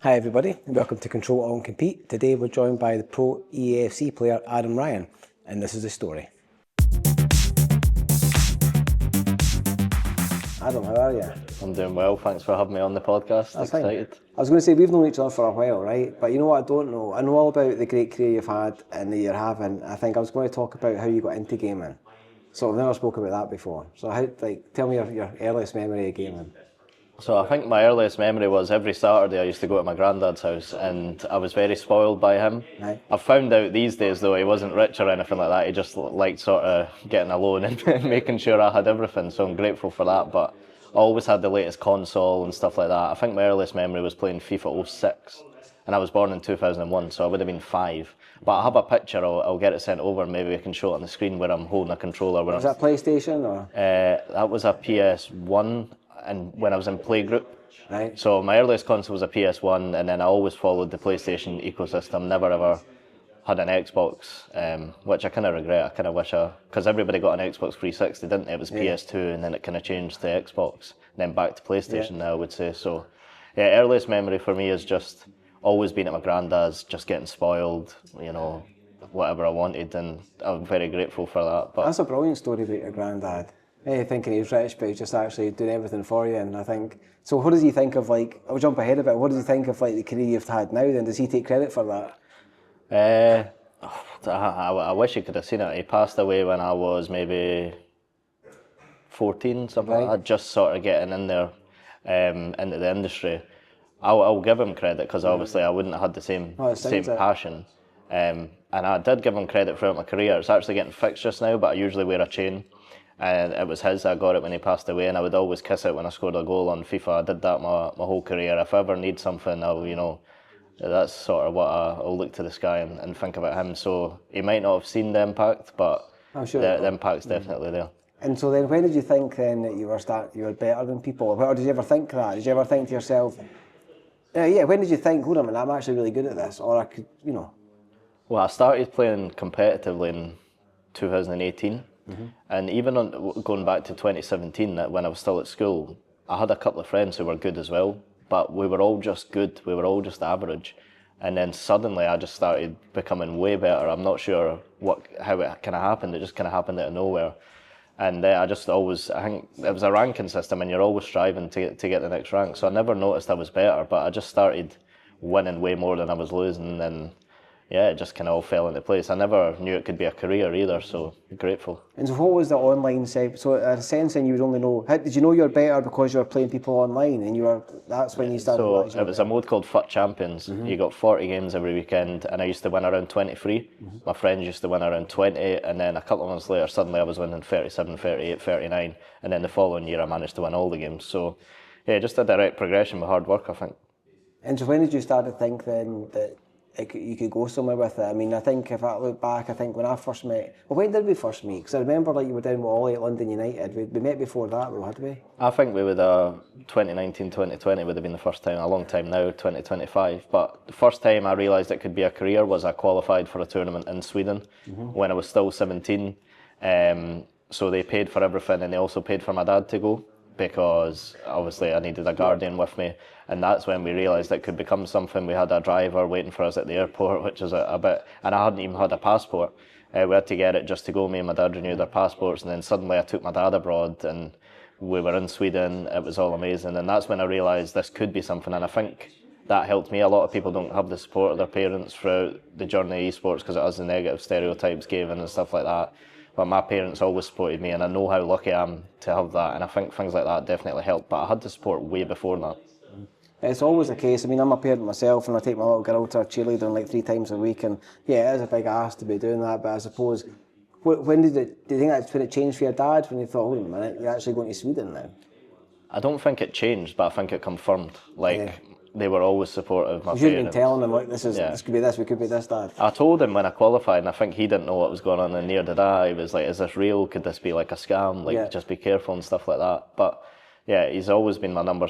Hi everybody, and welcome to Control All and Compete. Today we're joined by the pro EAFC player Adam Ryan, and this is the story. Adam, how are you? I'm doing well, thanks for having me on the podcast. That's Excited. fine. I was going to say, we've known each other for a while, right? But you know what I don't know? I know all about the great career you've had and that you're having. I think I was going to talk about how you got into gaming. So I've never spoken about that before. So tell me your earliest memory of gaming. So I think my earliest memory was every Saturday I used to go to my granddad's house and I was very spoiled by him. Right. I've found out these days though he wasn't rich or anything like that, he just liked sort of getting a loan and making sure I had everything, so I'm grateful for that. But I always had the latest console and stuff like that. I think my earliest memory was playing FIFA 06 and I was born in 2001, so I would have been 5. But I have a picture, I'll get it sent over, maybe we can show it on the screen where I'm holding a controller. Was that PlayStation or? That was a PS1 and when I was in playgroup. Right. So my earliest console was a PS1 and then I always followed the PlayStation ecosystem, never ever had an Xbox, which I kind of regret. I kind of wish because everybody got an Xbox 360, didn't they? It was PS2 and then it kind of changed to Xbox, and then back to PlayStation now I would say. So yeah, earliest memory for me is just always being at my granddad's, just getting spoiled, you know, whatever I wanted, and I'm very grateful for that. But that's a brilliant story about your granddad. Thinking he's rich, but he's just actually doing everything for you. And I think, so what does he think of, like, I'll jump ahead a bit, what does he think of like the career you've had now then? Does he take credit for that? I wish you could have seen it. He passed away when I was maybe 14, something like that, just sort of getting in there into the industry. I'll give him credit because obviously I wouldn't have had the same passion. And I did give him credit throughout my career. It's actually getting fixed just now, but I usually wear a chain. And it was his, I got it when he passed away, and I would always kiss it when I scored a goal on FIFA. I did that my whole career. If I ever need something, that's sort of what I'll look to the sky and think about him. So he might not have seen the impact, but I'm sure the impact's definitely there. And so then when did you think then that you were better than people? Or did you ever think that? Did you ever think to yourself, when did you think, hold on a minute, I'm actually really good at this, or I could, Well, I started playing competitively in 2018. And even going back to 2017, when I was still at school, I had a couple of friends who were good as well, but we were all just good, we were all just average. And then suddenly I just started becoming way better. I'm not sure how it kind of happened, it just kind of happened out of nowhere. And I think it was a ranking system and you're always striving to get the next rank. So I never noticed I was better, but I just started winning way more than I was losing, and yeah, it just kind of all fell into place. I never knew it could be a career either, so grateful. And so what was the online side? So in a sense then you would only know, did you know you were better because you were playing people online and that's when you started? So it was a mode called eChampions. You got 40 games every weekend and I used to win around 23. My friends used to win around 20, and then a couple of months later suddenly I was winning 37, 38, 39, and then the following year I managed to win all the games. So yeah, just a direct progression with hard work, I think. And so when did you start to think then that you could go somewhere with it? I mean, I think if I look back, I think when I first met, when did we first meet? Because I remember you were down with Ollie at London United. We met before that though, had we? I think we would 2019, 2020 would have been the first time, a long time now, 2025. But the first time I realised it could be a career was I qualified for a tournament in Sweden when I was still 17. So they paid for everything and they also paid for my dad to go, because obviously I needed a guardian with me, and that's when we realised it could become something. We had a driver waiting for us at the airport, which is a bit, and I hadn't even had a passport. We had to get it just to go. Me and my dad renewed our passports, and then suddenly I took my dad abroad and we were in Sweden. It was all amazing, and that's when I realised this could be something, and I think that helped me. A lot of people don't have the support of their parents throughout the journey of esports because it has the negative stereotypes given and stuff like that. But my parents always supported me, and I know how lucky I am to have that, and I think things like that definitely helped, but I had the support way before that. It's always the case. I mean, I'm a parent myself and I take my little girl to a cheerleading like 3 times a week, and yeah, it is a big ask to be doing that, but I suppose, when do you think that's when it changed for your dad, when you thought, hold on a minute, you're actually going to Sweden now? I don't think it changed, but I think it confirmed. They were always supportive, my parents. You've been telling them, like, this could be this, we could be this, Dad. I told him when I qualified, and I think he didn't know what was going on, and neither did I. He was like, is this real? Could this be like a scam? Just be careful and stuff like that. But yeah, he's always been my number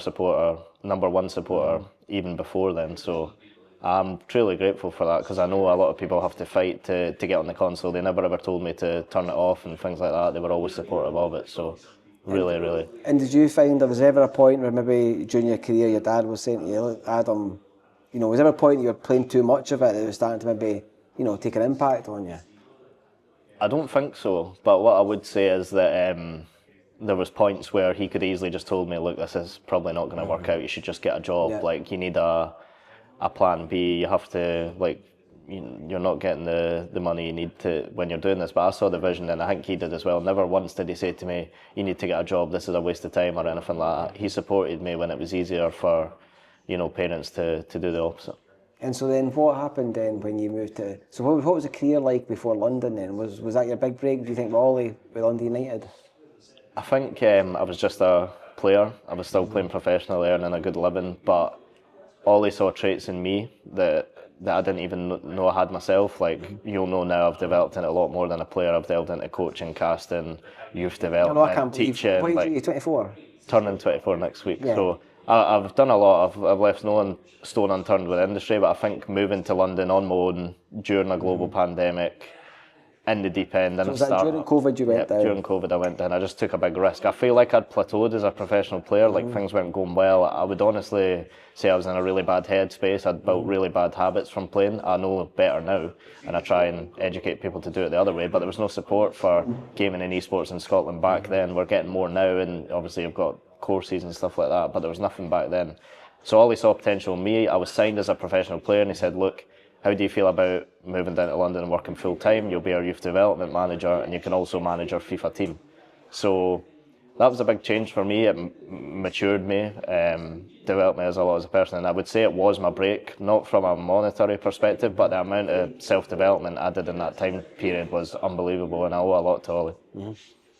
one supporter, even before then. So I'm truly grateful for that, because I know a lot of people have to fight to get on the console. They never ever told me to turn it off and things like that. They were always supportive of it. So really. And did you find there was ever a point where maybe during your career your dad was saying to you, look, Adam, you know, was there a point you were playing too much of it that was starting to maybe, you know, take an impact on you? I don't think so, but what I would say is that there was points where he could easily just told me, look, this is probably not going to work out, you should just get a job, like you need a plan B, you have to, like, you're not getting the money you need to when you're doing this. But I saw the vision, and I think he did as well. Never once did he say to me, you need to get a job, this is a waste of time or anything like that. He supported me when it was easier for, you know, parents to do the opposite. And so then what happened then when you moved to... So what was the career like before London then? Was that your big break, do you think, with Ollie, with London United? I think I was just a player. I was still playing professionally, earning a good living, but Ollie saw traits in me that I didn't even know I had myself. Like, you'll know now, I've developed in it a lot more than a player. I've delved into coaching, casting, youth development, teaching. What age are you, 24? Turning 24 next week. Yeah. So I've done a lot. I've left no stone unturned with the industry, but I think moving to London on my own during a global pandemic, in the deep end. So was that during COVID you went down? During COVID I went down. I just took a big risk. I feel like I'd plateaued as a professional player, like things weren't going well. I would honestly say I was in a really bad headspace. I'd built really bad habits from playing. I know better now, and I try and educate people to do it the other way, but there was no support for gaming and esports in Scotland back then. We're getting more now, and obviously you've got courses and stuff like that, but there was nothing back then. So Ollie saw potential in me. I was signed as a professional player, and he said, look, how do you feel about moving down to London and working full time? You'll be our youth development manager, and you can also manage our FIFA team. So that was a big change for me. It matured me, developed me as a person, and I would say it was my break, not from a monetary perspective, but the amount of self-development I did in that time period was unbelievable, and I owe a lot to Ollie. Mm-hmm.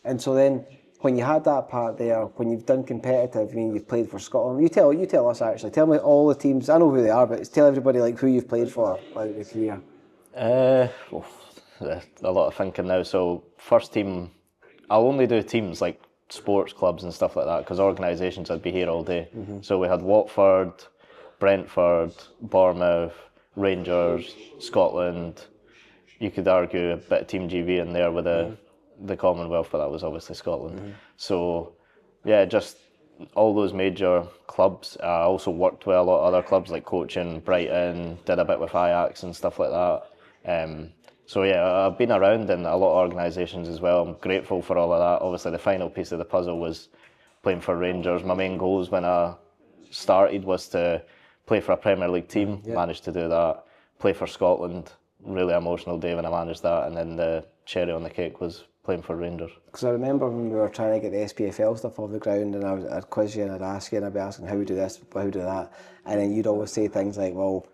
And so then, when you had that part there, when you've done competitive, I mean, you've played for Scotland. You tell us actually. Tell me all the teams. I know who they are, but tell everybody like who you've played for like your career. A lot of thinking now. So first team, I'll only do teams like sports clubs and stuff like that, because organisations I'd be here all day. Mm-hmm. So we had Watford, Brentford, Bournemouth, Rangers, Scotland. You could argue a bit of Team GB in there with the Commonwealth, but that was obviously Scotland. Mm-hmm. So yeah, just all those major clubs. I also worked with a lot of other clubs like coaching, Brighton, did a bit with Ajax and stuff like that. So yeah, I've been around in a lot of organisations as well. I'm grateful for all of that. Obviously the final piece of the puzzle was playing for Rangers. My main goals when I started was to play for a Premier League team, managed to do that. Play for Scotland, really emotional day when I managed that, and then the cherry on the cake was playing for Rangers. Because I remember when we were trying to get the SPFL stuff off the ground, and I'd quiz you and I'd ask you, and I'd be asking how we do this, how we do that, and then you'd always say things like, well,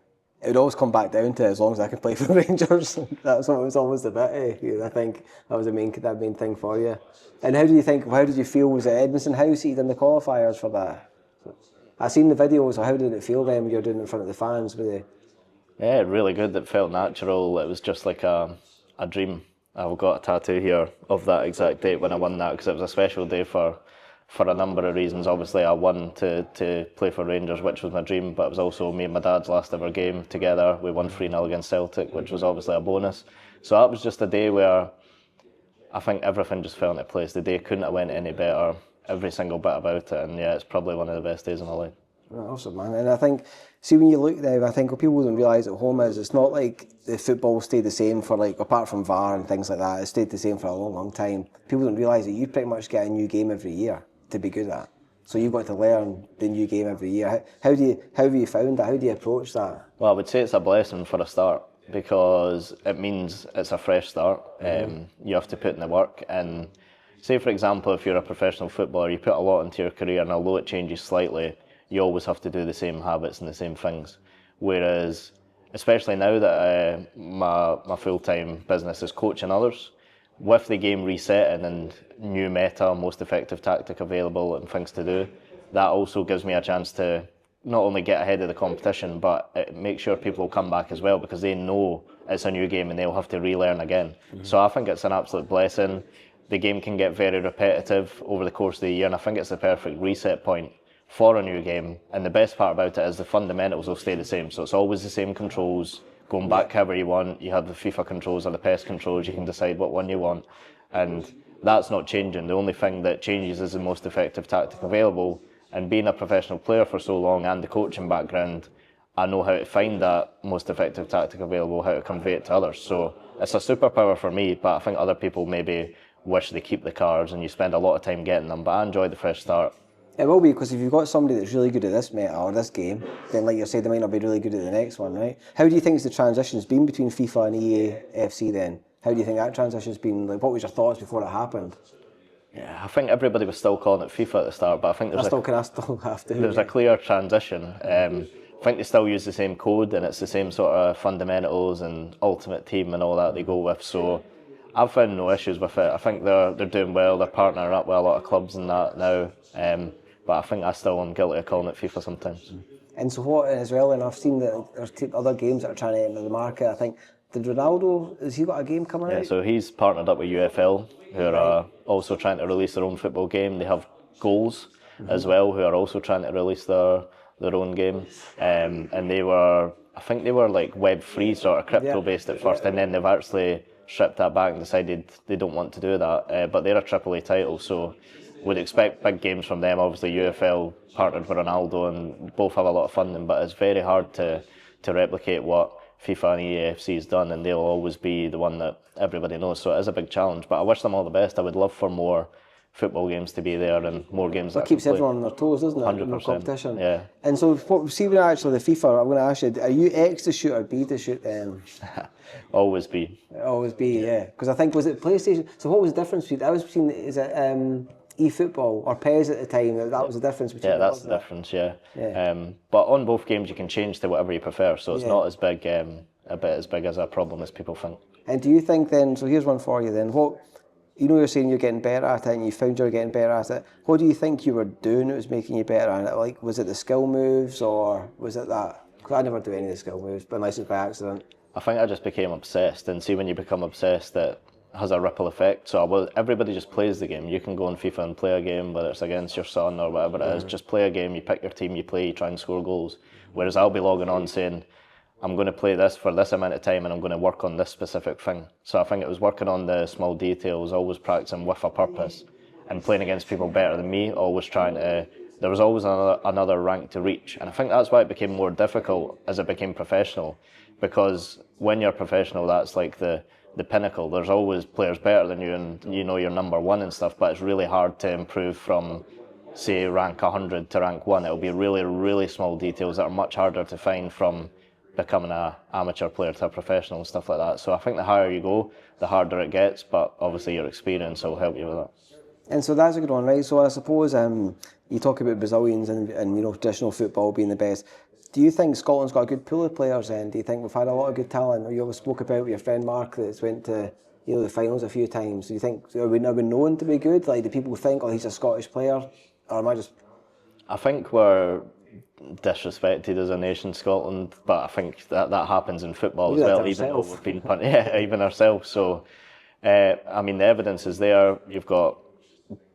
it would always come back down to as long as I can play for Rangers. That's what it was always the bit. I think that was the main thing for you. And how did you feel? Was it Edmondson House that you done the qualifiers for that? I seen the videos. How did it feel then when you were doing it in front of the fans? Yeah, really good. It felt natural. It was just like a dream. I've got a tattoo here of that exact date when I won that, because it was a special day for a number of reasons. Obviously I won to play for Rangers, which was my dream, but it was also me and my dad's last ever game together. We won 3-0 against Celtic, which was obviously a bonus. So that was just a day where I think everything just fell into place. The day couldn't have went any better, every single bit about it, and yeah, it's probably one of the best days of my life. Awesome, man. And I think, see, when you look there, I think what people don't realise at home is it's not like the football stayed the same for, like, apart from VAR and things like that, it stayed the same for a long, long time. People don't realise that you pretty much get a new game every year to be good at. So you've got to learn the new game every year. How have you found that? How do you approach that? Well, I would say it's a blessing for a start, because it means it's a fresh start. You have to put in the work, and say, for example, if you're a professional footballer, you put a lot into your career, and although it changes slightly, you always have to do the same habits and the same things. Whereas, especially now that my full-time business is coaching others, with the game resetting and new meta, most effective tactic available and things to do, that also gives me a chance to not only get ahead of the competition, but it makes sure people will come back as well, because they know it's a new game and they'll have to relearn again. Mm-hmm. So I think it's an absolute blessing. The game can get very repetitive over the course of the year, and I think it's the perfect reset point for a new game. And the best part about it is the fundamentals will stay the same. So it's always the same controls, going back however you want. You have the FIFA controls or the PES controls, you can decide what one you want. And that's not changing. The only thing that changes is the most effective tactic available. And being a professional player for so long and the coaching background, I know how to find that most effective tactic available, how to convey it to others. So it's a superpower for me, but I think other people maybe wish they keep the cards and you spend a lot of time getting them, but I enjoy the fresh start. It will be, because if you've got somebody that's really good at this meta or this game, then like you said, they might not be really good at the next one, right? How do you think the transition's been between FIFA and EAFC then? How do you think that transition's been? Like, what was your thoughts before it happened? Yeah, I think everybody was still calling it FIFA at the start, but I think there's a clear transition. I think they still use the same code and it's the same sort of fundamentals and ultimate team and all that they go with. So I've found no issues with it. I think they're doing well. They're partnering up with a lot of clubs and that now. But I think I still am guilty of calling it FIFA sometimes. And so what as well? And I've seen that there's other games that are trying to enter the market. I think did Ronaldo? Has he got a game coming out? Yeah, so he's partnered up with UFL, who are also trying to release their own football game. They have Goals as well, who are also trying to release their own game. And I think they were like web-free sort of crypto-based at first, and then they've actually stripped that back and decided they don't want to do that. But they're a AAA title, so would expect big games from them. Obviously, UFL partnered with Ronaldo, and both have a lot of funding, but it's very hard to replicate what FIFA and EAFC has done, and they'll always be the one that everybody knows. So it is a big challenge, but I wish them all the best. I would love for more football games to be there and more games that keeps everyone on their toes, doesn't it? 100%. More competition. Yeah. And so, see, when actually the FIFA, I'm going to ask you, are you X to shoot or B to shoot then? Always B. Always B, yeah. Because I think, was it PlayStation? So what was the difference between, I was between, is it eFootball or PES at the time? That was the difference between. Yeah, that's the difference. Yeah. But on both games, you can change to whatever you prefer, so it's not as big, a bit as big as a problem as people think. And do you think then? So here's one for you then. What, you know, you're saying you're getting better at it, and you found you're getting better at it. What do you think you were doing that was making you better at it? Like, was it the skill moves, or was it that? Because I never do any of the skill moves, but unless it's by accident. I think I just became obsessed, and see, when you become obsessed, it has a ripple effect. So everybody just plays the game. You can go on FIFA and play a game, whether it's against your son or whatever it is. Just play a game. You pick your team, you play, you try and score goals. Whereas I'll be logging on saying, I'm going to play this for this amount of time and I'm going to work on this specific thing. So I think it was working on the small details, always practicing with a purpose, and playing against people better than me, always trying to, there was always another rank to reach. And I think that's why it became more difficult as it became professional, because when you're professional, that's like the pinnacle. There's always players better than you, and you know you're number one and stuff, but it's really hard to improve from, say, rank 100 to rank 1. It'll be really, really small details that are much harder to find from becoming an amateur player to a professional and stuff like that. So I think the higher you go, the harder it gets, but obviously your experience will help you with that. And so that's a good one, right? So I suppose you talk about Brazilians and you know, traditional football being the best. Do you think Scotland's got a good pool of players then? Do you think we've had a lot of good talent? You always spoke about with your friend Mark that's went to, you know, the finals a few times. Do you think, are we known to be good? Like, do people think, oh, he's a Scottish player? Or am I just... I think we're disrespected as a nation, Scotland, but I think that happens in football as well, even though we've been even ourselves. So, I mean, the evidence is there. You've got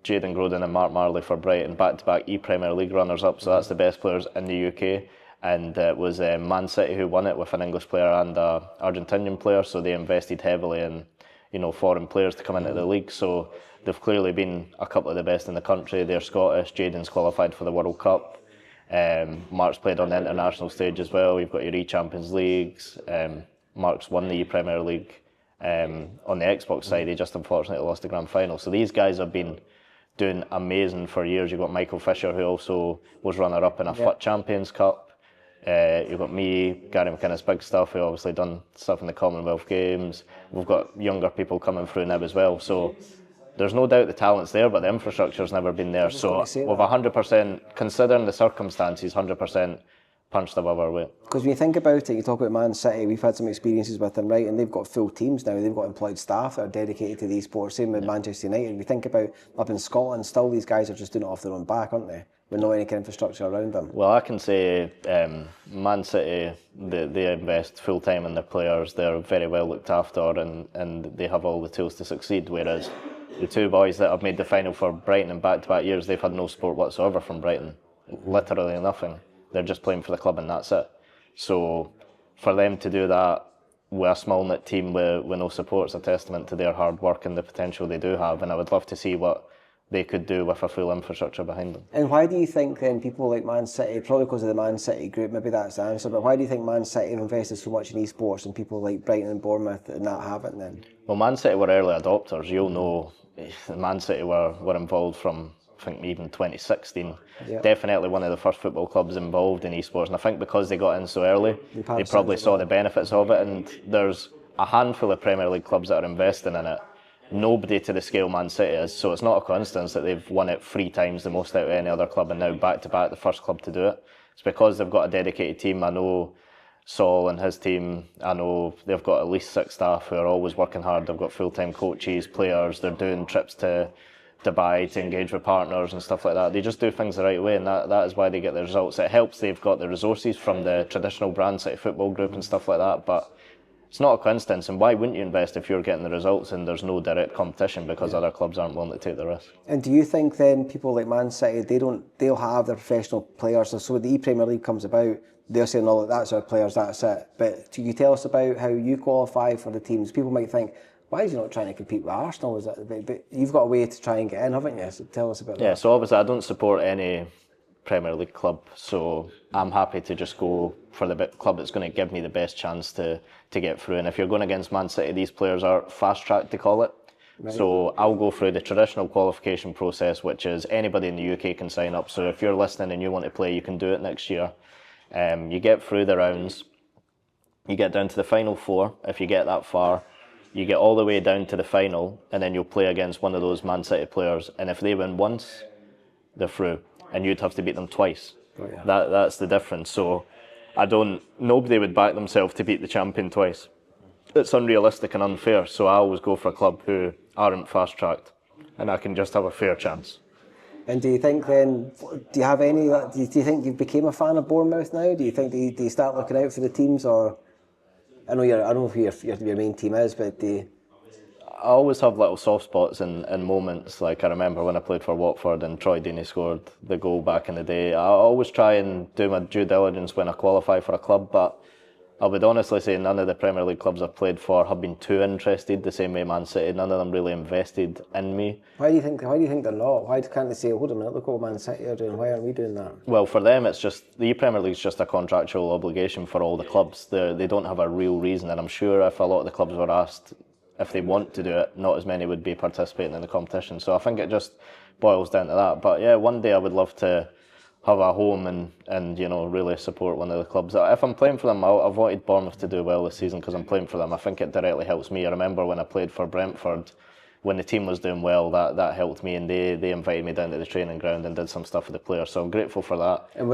Jayden Groden and Mark Marley for Brighton, back-to-back ePremier League runners-up, so that's the best players in the UK. And it was Man City who won it with an English player and an Argentinian player, so they invested heavily in, you know, foreign players to come into the league. So they've clearly been a couple of the best in the country. They're Scottish. Jayden's qualified for the World Cup. Mark's played on the international stage as well. You've got your eChampions leagues. Mark's won the ePremier League. On the Xbox side, he just unfortunately lost the grand final. So these guys have been doing amazing for years. You've got Michael Fisher, who also was runner-up in a FUT Champions Cup. You've got me, Gary McInnes, big stuff, who obviously done stuff in the Commonwealth Games. We've got younger people coming through now as well. So there's no doubt the talent's there, but the infrastructure's never been there. So we've 100%, considering the circumstances, 100% punched above our weight. Because when you think about it, you talk about Man City, we've had some experiences with them, right? And they've got full teams now. They've got employed staff that are dedicated to the esports. Same with Manchester United. We think about up in Scotland, still these guys are just doing it off their own back, aren't they? With no any kind of infrastructure around them. Well, I can say Man City, they invest full time in their players. They're very well looked after, and they have all the tools to succeed. Whereas the two boys that have made the final for Brighton in back-to-back years, they've had no support whatsoever from Brighton. Literally nothing. They're just playing for the club and that's it. So for them to do that with a small knit team with no support is a testament to their hard work and the potential they do have. And I would love to see what they could do with a full infrastructure behind them. And why do you think then people like Man City, probably because of the Man City group, maybe that's the answer, but why do you think Man City have invested so much in esports and people like Brighton and Bournemouth and that haven't then? Well, Man City were early adopters. You'll know Man City were involved from, I think, even 2016. Yeah. Definitely one of the first football clubs involved in esports. And I think because they got in so early, they probably saw the benefits of it. And there's a handful of Premier League clubs that are investing in it. Nobody to the scale Man City is, so it's not a coincidence that they've won it 3 times, the most out of any other club, and now back to back the first club to do it. It's because they've got a dedicated team. I know Saul and his team, I know they've got at least 6 staff who are always working hard. They've got full-time coaches, players, they're doing trips to Dubai to engage with partners and stuff like that. They just do things the right way, and that is why they get the results. It helps they've got the resources from the traditional brand City Football Group and stuff like that, but it's not a coincidence, and why wouldn't you invest if you're getting the results and there's no direct competition because other clubs aren't willing to take the risk? And do you think then people like Man City, they'll have their professional players, so when the ePremier League comes about, they're saying, no, that's our players, that's it. But can you tell us about how you qualify for the teams? People might think, why are you not trying to compete with Arsenal? Is that, but you've got a way to try and get in, haven't you? So tell us about that. Yeah, so obviously I don't support any Premier League club, so I'm happy to just go for the club that's going to give me the best chance to get through. And if you're going against Man City, these players are fast track to call it. Right. So I'll go through the traditional qualification process, which is anybody in the UK can sign up. So if you're listening and you want to play, you can do it next year. You get through the rounds, you get down to the final 4. If you get that far, you get all the way down to the final, and then you'll play against one of those Man City players. And if they win once, they're through, and you'd have to beat them twice. Oh, yeah. That's the difference. So nobody would back themselves to beat the champion twice. It's unrealistic and unfair. So I always go for a club who aren't fast tracked, and I can just have a fair chance. And do you think then, do you think you became a fan of Bournemouth now? Do you think, do you start looking out for the teams, or, I don't know who your main team is, but I always have little soft spots and moments. Like I remember when I played for Watford and Troy Deeney scored the goal back in the day. I always try and do my due diligence when I qualify for a club, but I would honestly say none of the Premier League clubs I've played for have been too interested, the same way Man City. None of them really invested in me. Why do you think they're not? Why can't they say, hold on a minute, look what Man City are doing, why aren't we doing that? Well, for them it's just, the Premier League's just a contractual obligation for all the clubs. They don't have a real reason, and I'm sure if a lot of the clubs were asked if they want to do it, not as many would be participating in the competition. So I think it just boils down to that. But yeah, one day I would love to have a home and really support one of the clubs. If I'm playing for them, I've wanted Bournemouth to do well this season because I'm playing for them. I think it directly helps me. I remember when I played for Brentford, when the team was doing well, that helped me, and they invited me down to the training ground and did some stuff with the players. So I'm grateful for that. And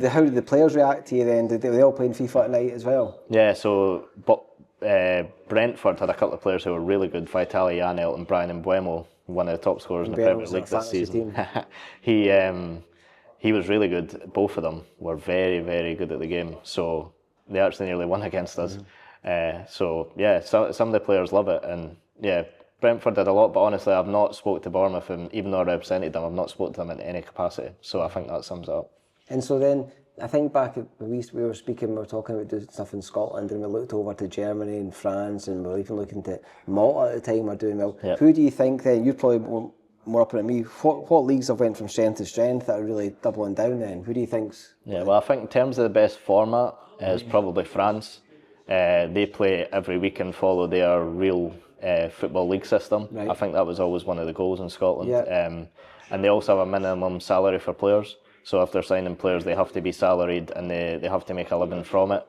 how did the players react to you then? Were they all playing FIFA at night as well? Yeah, so Brentford had a couple of players who were really good. Vitali Janelt and Brian Mbeumo, one of the top scorers in the Premier League this season. He was really good. Both of them were very, very good at the game. So they actually nearly won against us. So yeah, some of the players love it. And yeah, Brentford did a lot, but honestly, I've not spoke to Bournemouth, and even though I represented them, I've not spoke to them in any capacity. So I think that sums it up. And so then, I think back when we were speaking, we were talking about doing stuff in Scotland, and we looked over to Germany and France, and we were even looking to Malta at the time. We're doing well. Yep. Who do you think then? You're probably more up than me. What leagues have went from strength to strength that are really doubling down then? Who do you think's? Yeah, well, I think in terms of the best format is probably France. They play every week and follow their real football league system. Right. I think that was always one of the goals in Scotland. Yep. And they also have a minimum salary for players. So if they're signing players, they have to be salaried and they have to make a living from it.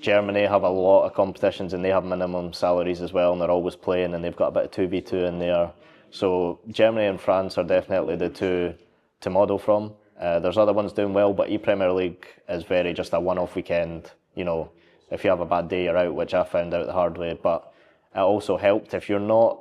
Germany have a lot of competitions and they have minimum salaries as well, and they're always playing, and they've got a bit of 2v2 in there. So Germany and France are definitely the two to model from. There's other ones doing well, but ePremier League is very just a one-off weekend. If you have a bad day, you're out, which I found out the hard way. But it also helped if you're not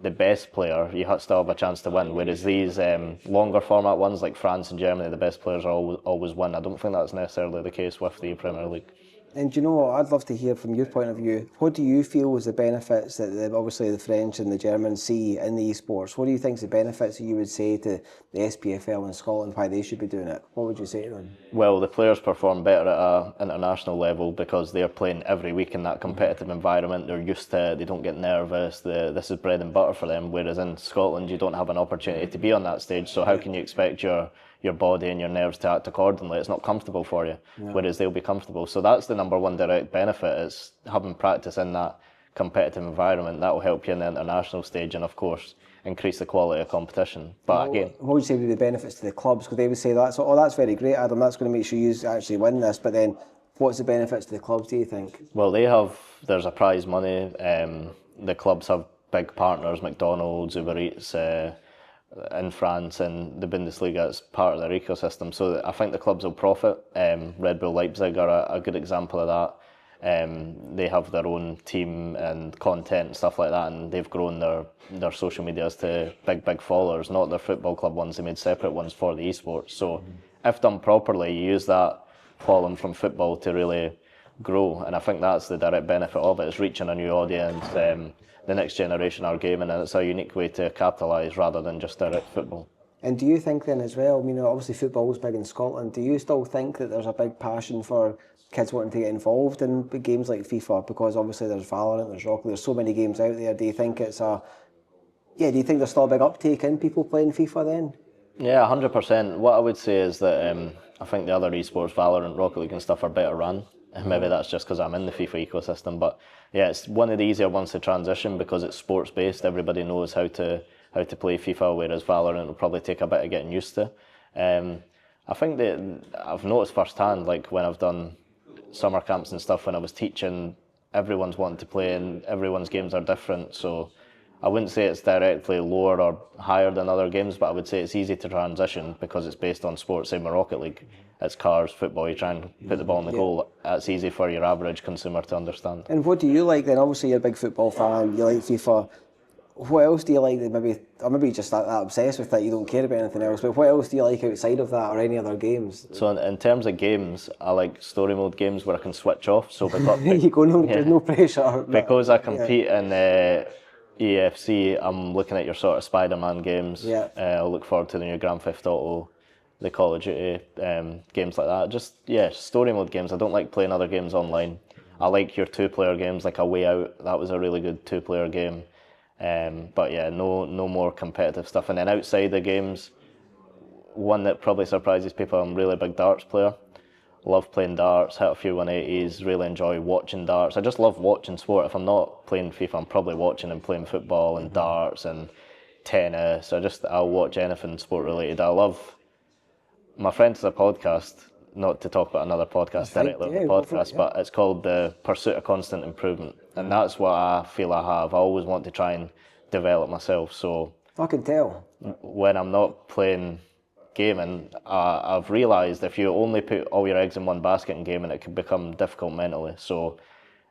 the best player, you still have a chance to win. Whereas these longer format ones like France and Germany, the best players always win. I don't think that's necessarily the case with the Premier League. And you know what, I'd love to hear from your point of view. What do you feel was the benefits that obviously the French and the Germans see in the esports? What do you think is the benefits that you would say to the SPFL in Scotland, why they should be doing it? What would you say to them? Well, the players perform better at an international level because they're playing every week in that competitive environment. They're used to it, they don't get nervous, this is bread and butter for them, whereas in Scotland you don't have an opportunity to be on that stage, so how can you expect your body and your nerves to act accordingly? It's not comfortable for you, whereas they'll be comfortable. So that's the number one direct benefit, is having practice in that competitive environment. That will help you in the international stage and of course increase the quality of competition. But again, what would you say would be the benefits to the clubs? Because they would say that's very great, Adam, that's going to make sure you actually win this, but then what's the benefits to the clubs, do you think? Well, there's a prize money, the clubs have big partners, McDonald's, Uber Eats, in France, and the Bundesliga is part of their ecosystem, so I think the clubs will profit. Red Bull Leipzig are a good example of that. They have their own team and content and stuff like that, and they've grown their social medias to big followers, not their football club ones. They made separate ones for the esports. So if done properly, you use that following from football to really grow, and I think that's the direct benefit of it, is reaching a new audience. The next generation are gaming, and it's a unique way to capitalise rather than just direct football. And do you think then as well, obviously football is big in Scotland, do you still think that there's a big passion for kids wanting to get involved in games like FIFA? Because obviously there's Valorant, there's Rocket, there's so many games out there. Do you think there's still a big uptake in people playing FIFA then? Yeah, 100%. What I would say is that I think the other esports, Valorant, Rocket League and stuff, are better run. Maybe that's just because I'm in the FIFA ecosystem, but yeah, it's one of the easier ones to transition because it's sports based. Everybody knows how to play FIFA, whereas Valorant will probably take a bit of getting used to. I think that I've noticed firsthand, like when I've done summer camps and stuff, when I was teaching, everyone's wanting to play and everyone's games are different. So I wouldn't say it's directly lower or higher than other games, but I would say it's easy to transition because it's based on sports. Same with Rocket League. It's cars, football, you try and put the ball in the goal. That's easy for your average consumer to understand. And what do you like then? Obviously you're a big football fan, you like FIFA. What else do you like that maybe just that obsessed with that you don't care about anything else, but what else do you like outside of that or any other games? So in terms of games, I like story mode games where I can switch off. So you go, there's no pressure. Because I compete in EAFC, I'm looking at your sort of Spider-Man games. I'll look forward to the new Grand Theft Auto, the Call of Duty, games like that. Just story mode games. I don't like playing other games online. I like your two-player games, like A Way Out. That was a really good two-player game. But yeah, no more competitive stuff. And then outside the games, one that probably surprises people, I'm a really big darts player. Love playing darts, hit a few 180s, really enjoy watching darts. I just love watching sport. If I'm not playing FIFA, I'm probably watching and playing football and darts and tennis. I'll watch anything sport related. My friend has a podcast, not to talk about another podcast directly on the podcast, but it's called The Pursuit of Constant Improvement. And that's what I feel I have. I always want to try and develop myself. So I can tell. When I'm not playing gaming, I've realised if you only put all your eggs in one basket in gaming, it can become difficult mentally. So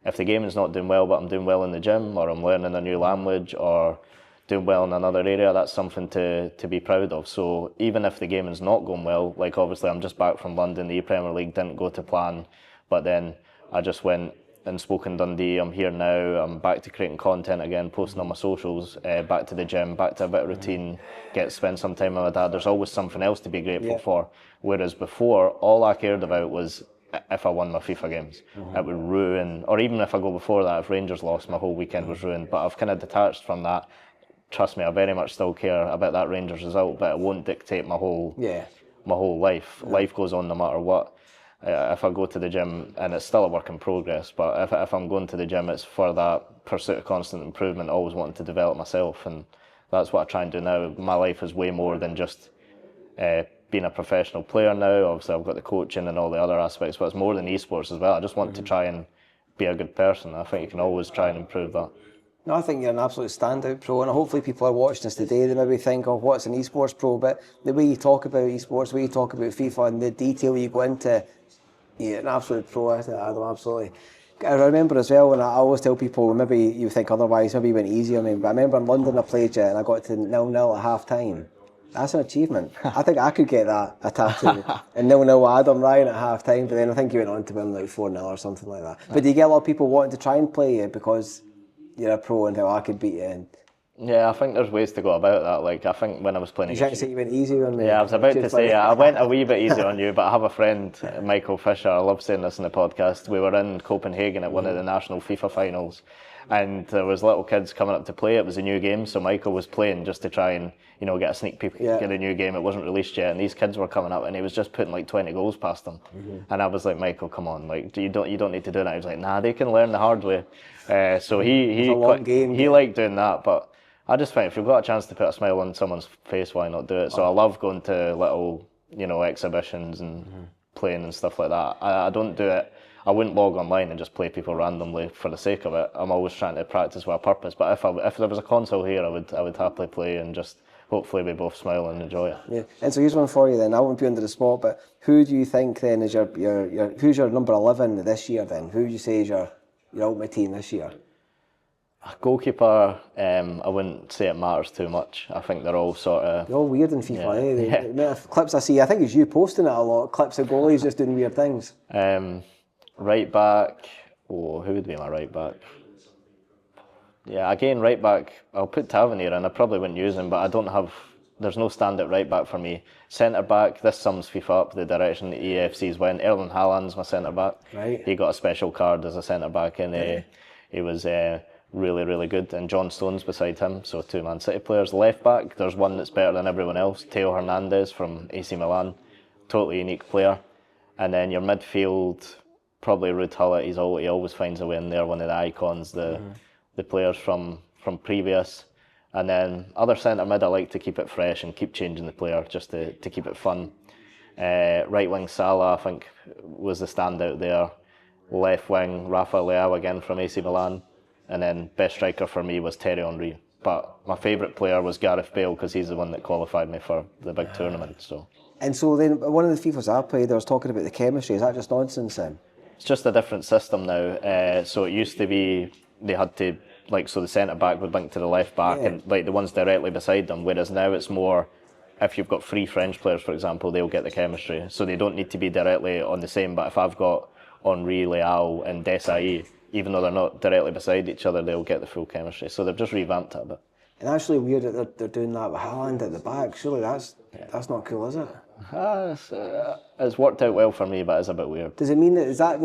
if the gaming's not doing well, but I'm doing well in the gym, or I'm learning a new language, or doing well in another area, that's something to be proud of. So even if the gaming's not going well, like obviously I'm just back from London, the ePremier League didn't go to plan, but then I just went and spoke in Dundee. I'm here now, I'm back to creating content again, posting on my socials, back to the gym, back to a bit of routine, spend some time with my dad. There's always something else to be grateful for. Whereas before, all I cared about was if I won my FIFA games. It would ruin, or even if I go before that, if Rangers lost, my whole weekend was ruined. But I've kind of detached from that. Trust me, I very much still care about that Rangers result, but it won't dictate my whole life. Life goes on no matter what. If I go to the gym, and it's still a work in progress, but if I'm going to the gym, it's for that pursuit of constant improvement, always wanting to develop myself, and that's what I try and do now. My life is way more than just being a professional player now. Obviously, I've got the coaching and all the other aspects, but it's more than esports as well. I just want to try and be a good person. I think you can always try and improve that. No, I think you're an absolute standout pro, and hopefully people are watching this today, they maybe think, oh, what's an esports pro? But the way you talk about esports, the way you talk about FIFA, and the detail you go into, you're an absolute pro at it, Adam, absolutely. I remember as well, and I always tell people, maybe you think otherwise, maybe you went easy on me, but I remember in London I played you and I got to 0-0 at half time. That's an achievement. I think I could get that, a tattoo. And 0-0 Adam Ryan at half time, but then I think he went on to win like 4-0 or something like that. But do you get a lot of people wanting to try and play you because you're a pro and how I could beat you? And yeah, I think there's ways to go about that. Like, I think when I was playing you trying to say you went easy on me? Yeah, I was about to say, I went a wee bit easy on you, but I have a friend, Michael Fisher, I love saying this in the podcast, we were in Copenhagen at one of the national FIFA finals, and there was little kids coming up to play. It was a new game, so Michael was playing just to try and, you know, get a sneak peek at a new game. It wasn't released yet, and these kids were coming up, and he was just putting like 20 goals past them. And I was like, Michael, come on, like, you don't need to do that. He was like, nah, they can learn the hard way. So he liked doing that, but I just think if you've got a chance to put a smile on someone's face, why not do it? So I love going to little, you know, exhibitions and playing and stuff like that. I don't do it. I wouldn't log online and just play people randomly for the sake of it. I'm always trying to practice with a purpose. But if there was a console here, I would happily play and just hopefully we both smile and enjoy it. Yeah. And so here's one for you then. I won't be under the spot, but who do you think then is who's your number 11 this year then? Who would you say is your ultimate team this year? Goalkeeper, I wouldn't say it matters too much. I think they're all sort of... They're all weird in FIFA, The clips I see, I think it's you posting it a lot, clips of goalies just doing weird things. Right back, who would be my right back? Yeah, again, right back, I'll put Tavernier in. I probably wouldn't use him, but there's no stand-up right back for me. Centre back, this sums FIFA up the direction the EAFC's went. Erling Haaland's my centre back. Right. He got a special card as a centre back, and he was really, really good. And John Stones beside him, so two Man City players. Left back, there's one that's better than everyone else. Theo Hernandez from AC Milan, totally unique player. And then your midfield, probably Ruud Gullit. He always finds a way in there. One of the icons, the players from previous. And then other centre mid, I like to keep it fresh and keep changing the player just to keep it fun. Right wing Salah, I think, was the standout there. Left wing Rafael Leao again from AC Milan. And then best striker for me was Thierry Henry. But my favourite player was Gareth Bale because he's the one that qualified me for the big tournament. So. And so then one of the FIFAs I played, I was talking about the chemistry. Is that just nonsense then? It's just a different system now. So it used to be they had to, so the centre back would link to the left back and the ones directly beside them. Whereas now it's more, if you've got three French players, for example, they'll get the chemistry. So they don't need to be directly on the same. But if I've got Henry, Leao, and Desailly, even though they're not directly beside each other, they'll get the full chemistry. So they've just revamped it a bit. And actually weird that they're doing that with Haaland at the back. Surely that's not cool, is it? It's worked out well for me, but it's a bit weird. Does that mean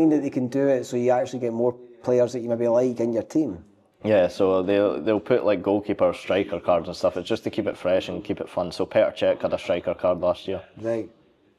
that they can do it so you actually get more players that you maybe like in your team? Yeah, so they'll put goalkeeper, striker cards and stuff. It's just to keep it fresh and keep it fun. So Petr Cech had a striker card last year. Right.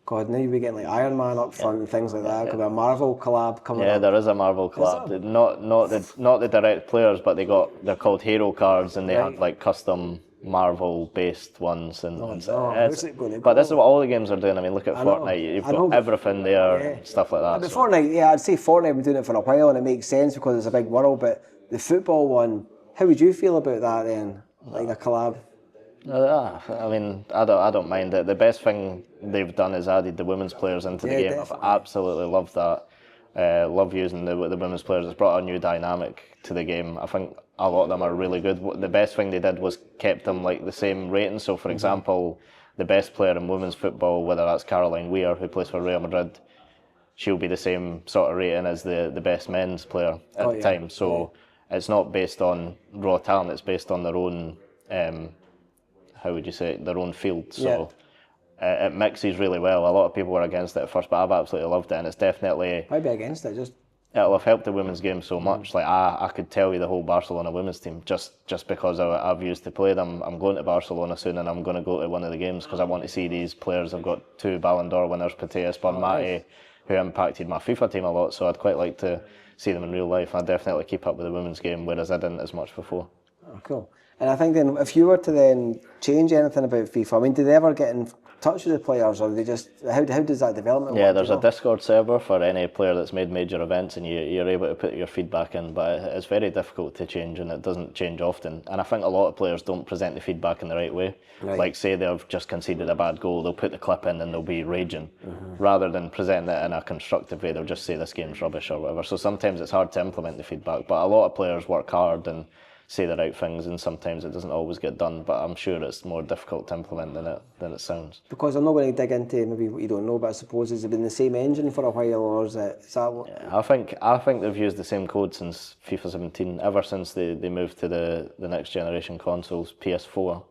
God, now you'll be getting Iron Man up front and things like that. Could be a Marvel collab coming up. Yeah, there is a Marvel collab. Not the direct players, but they're called hero cards, and they have custom Marvel-based ones. But this is what all the games are doing. I mean, look at Fortnite. You've got everything there, and stuff like that. But Fortnite, I'd say Fortnite have been doing it for a while, and it makes sense because it's a big world. But the football one, how would you feel about that then? Like a collab? I mean, I don't mind it. The best thing they've done is added the women's players into the game. Definitely. I've absolutely loved that. Love using the women's players. It's brought a new dynamic to the game. I think a lot of them are really good. The best thing they did was kept them the same rating. So, for example, the best player in women's football, whether that's Caroline Weir, who plays for Real Madrid, she'll be the same sort of rating as the best men's player at the time. So it's not based on raw talent. It's based on their own... how would you say it, their own field. So it mixes really well. A lot of people were against it at first, but I've absolutely loved it, and it's definitely... I'd be against it, It'll have helped the women's game so much. I could tell you the whole Barcelona women's team just because I've used to play them. I'm going to Barcelona soon, and I'm going to go to one of the games because I want to see these players. I've got 2 Ballon d'Or winners, Pateas, Bonmati, who impacted my FIFA team a lot, so I'd quite like to see them in real life. I definitely keep up with the women's game, whereas I didn't as much before. Oh, cool. And I think then, if you were to then change anything about FIFA, I mean, do they ever get in touch with the players, or they just how does that development work? Yeah, there's a Discord server for any player that's made major events, and you're able to put your feedback in, but it's very difficult to change, and it doesn't change often. And I think a lot of players don't present the feedback in the right way. Right. Like, say they've just conceded a bad goal, they'll put the clip in and they'll be raging. Rather than presenting it in a constructive way, they'll just say this game's rubbish or whatever. So sometimes it's hard to implement the feedback, but a lot of players work hard and say the right things, and sometimes it doesn't always get done, but I'm sure it's more difficult to implement than it sounds. Because I'm not going to dig into maybe what you don't know, but I suppose has it been the same engine for a while, or is that what? Yeah, I think they've used the same code since FIFA 17, ever since they moved to the next generation consoles. PS4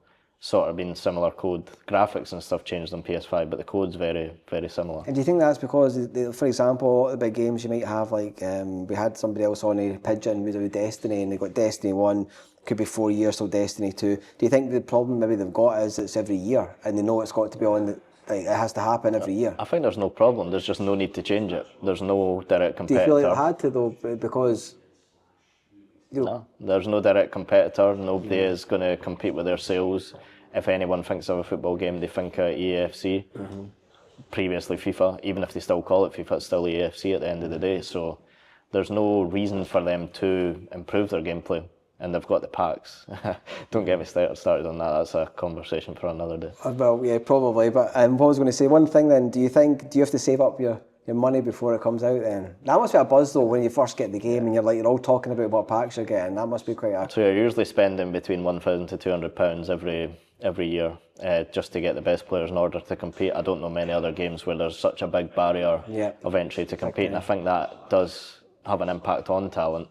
sort of been similar code, graphics and stuff changed on PS5, but the code's very, very similar. And do you think that's because, for example, the big games you might have, like we had somebody else on a Pigeon with Destiny, and they got Destiny 1, could be 4 years till Destiny 2. Do you think the problem maybe they've got is it's every year, and they know it's got to be on, like it has to happen every year? I think there's no problem, there's just no need to change it. There's no direct competitor. Do you feel like it had to though, because... No, there's no direct competitor, nobody is going to compete with their sales. If anyone thinks of a football game, they think of EAFC, previously FIFA. Even if they still call it FIFA, it's still EAFC at the end of the day. So there's no reason for them to improve their gameplay, and they've got the packs. Don't get me started on that, that's a conversation for another day. Well, yeah, probably, but what I was going to say, one thing then, do you have to save up your money before it comes out then? That must be a buzz though when you first get the game and you're all talking about what packs you're getting. That must be quite a... So you're usually spending between £1,000 to £200 every year just to get the best players in order to compete. I don't know many other games where there's such a big barrier of entry to compete, and I think that does have an impact on talent.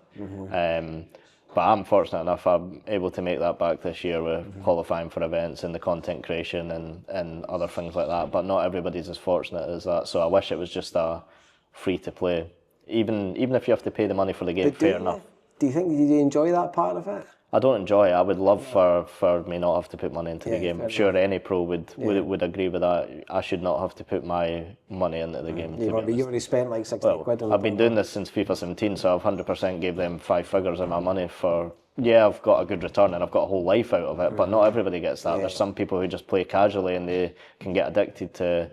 But I'm fortunate enough I'm able to make that back this year with qualifying for events and the content creation and other things like that, but not everybody's as fortunate as that, so I wish it was just a free to play, even if you have to pay the money for the game. Fair enough. Do you enjoy that part of it? I don't enjoy it. I would love for me not have to put money into the game. I'm sure any pro would agree with that. I should not have to put my money into the game. You already spent like 60 quid on it. I've been doing this since FIFA 17, so I've 100% gave them 5 figures of my money for... Yeah, I've got a good return and I've got a whole life out of it, but not everybody gets that. There's some people who just play casually and they can get addicted to,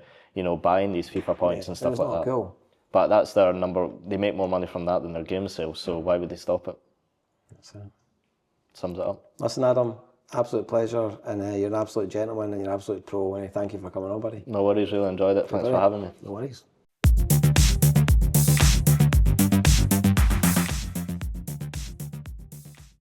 buying these FIFA points and stuff like that. Cool. But that's their number. They make more money from that than their game sales, so why would they stop it? That's it. Sums it up. Listen, Adam, absolute pleasure, and you're an absolute gentleman and you're an absolute pro, and thank you for coming on, buddy. No worries, really enjoyed it. Thanks for having me. No worries.